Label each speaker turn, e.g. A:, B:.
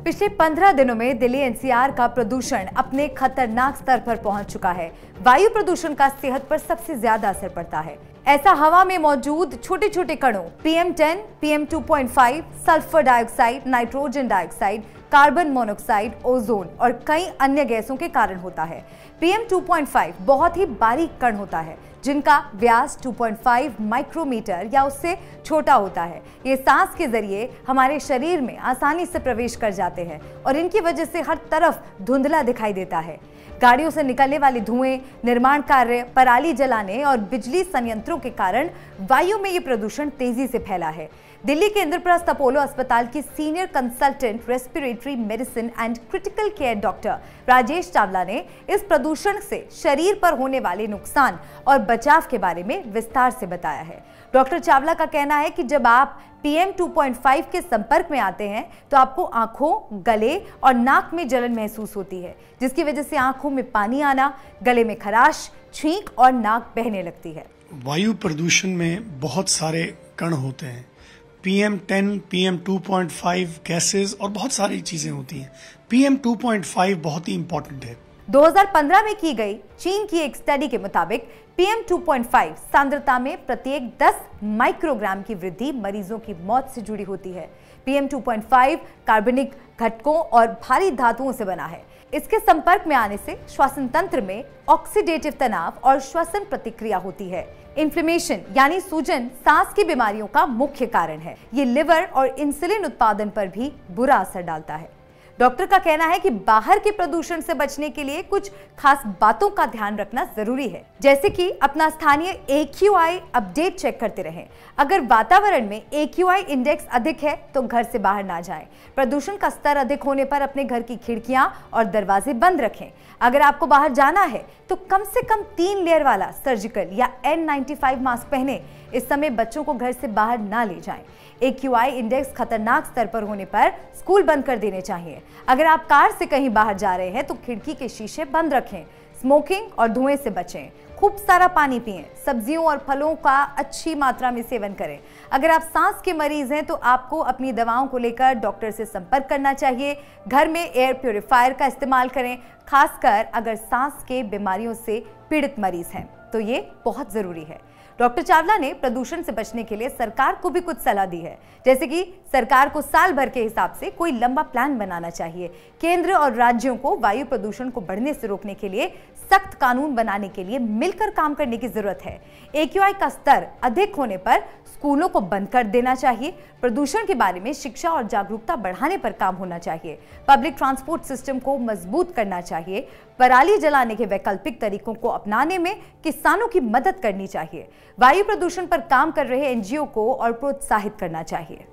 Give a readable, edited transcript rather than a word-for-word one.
A: पिछले 15 दिनों में दिल्ली एनसीआर का प्रदूषण अपने खतरनाक स्तर पर पहुंच चुका है। वायु प्रदूषण का सेहत पर सबसे ज्यादा असर पड़ता है। ऐसा हवा में मौजूद छोटे छोटे कणों PM10, PM2.5, sulphur dioxide, nitrogen dioxide, carbon monoxide, ozone और कई अन्य गैसों के कारण होता है। PM2.5 बहुत ही बारीक कण होता है जिनका व्यास 2.5 माइक्रोमीटर या उससे छोटा होता है। ये सांस के जरिए हमारे शरीर में आसानी से प्रवेश कर जाते हैं और इनकी वजह से हर तरफ धुंधला दिखाई देता है। गाड़ियों से निकलने वाले धुएं, निर्माण कार्य, पराली जलाने और बिजली संयंत्रों के कारण वायु में ये प्रदूषण तेजी से फैला है। दिल्ली के इंद्रप्रस्थ अपोलो अस्पताल की senior consultant respiratory medicine and critical care doctor Rajesh Chawla ने इस प्रदूषण से शरीर पर होने वाले नुकसान और बचाव के बारे में विस्तार से बताया है। डॉक्टर चावला का कहना है कि जब आप PM2.5 के संपर्क में आते हैं तो आपको आंखों, गले और नाक में जलन महसूस होती है, जिसकी वजह से आंखों में पानी आना, गले में खराश, छींक और नाक बहने लगती है।
B: वायु प्रदूषण में बहुत सारे कण होते हैं। PM10, PM2.5 गैसेस और बहुत सारी चीजें होती हैं। PM2.5 बहुत ही इंपॉर्टेंट है।
A: 2015 में की गई चीन की एक स्टडी के मुताबिक PM2.5 सांद्रता में प्रत्येक 10 माइक्रोग्राम की वृद्धि मरीजों की मौत से जुड़ी होती है। PM2.5 कार्बनिक घटकों और भारी धातुओं से बना है। इसके संपर्क में आने से श्वसन तंत्र में ऑक्सीडेटिव तनाव और श्वसन प्रतिक्रिया होती है। इन्फ्लेमेशन यानी सूजन सांस की बीमारियों का मुख्य कारण है। ये लिवर और इंसुलिन उत्पादन पर भी बुरा असर डालता है। डॉक्टर का कहना है कि बाहर के प्रदूषण से बचने के लिए कुछ खास बातों का ध्यान रखना जरूरी है, जैसे कि अपना स्थानीय AQI अपडेट चेक करते रहें। अगर वातावरण में AQI इंडेक्स अधिक है तो घर से बाहर ना जाएं। प्रदूषण का स्तर अधिक होने पर अपने घर की खिड़कियां और दरवाजे बंद रखें। अगर आपको बाहर जाना है तो कम से कम 3 लेयर वाला सर्जिकल या N95 मास्क पहने। इस समय बच्चों को घर से बाहर ना ले जाएं। AQI इंडेक्स खतरनाक स्तर पर होने पर स्कूल बंद कर देने चाहिए। अगर आप कार से कहीं बाहर जा रहे हैं तो खिड़की के शीशे बंद रखें। स्मोकिंग और धुएं से बचें। खूब सारा पानी पिएं। सब्जियों और फलों का अच्छी मात्रा में सेवन करें। अगर आप सांस के मरीज हैं तो आपको अपनी दवाओं को लेकर डॉक्टर से संपर्क करना चाहिए। घर में एयर प्यूरिफायर का इस्तेमाल करें, खासकर अगर सांस के बीमारियों से पीड़ित मरीज हैं तो ये बहुत जरूरी है। डॉक्टर चावला ने प्रदूषण से बचने के लिए सरकार को भी कुछ सलाह दी है, जैसे कि सरकार को साल भर के हिसाब से कोई लंबा प्लान बनाना चाहिए। केंद्र और राज्यों को वायु प्रदूषण को बढ़ने से रोकने के लिए सख्त कानून बनाने के लिए मिलकर काम करने की जरूरत है। AQI का स्तर अधिक होने पर स्कूलों को बंद कर देना चाहिए। प्रदूषण के बारे में शिक्षा और जागरूकता बढ़ाने पर काम होना चाहिए। पब्लिक ट्रांसपोर्ट सिस्टम को मजबूत करना चाहिए। पराली जलाने के वैकल्पिक तरीकों को अपनाने में किसानों की मदद करनी चाहिए। वायु प्रदूषण पर काम कर रहे NGO को और प्रोत्साहित करना चाहिए।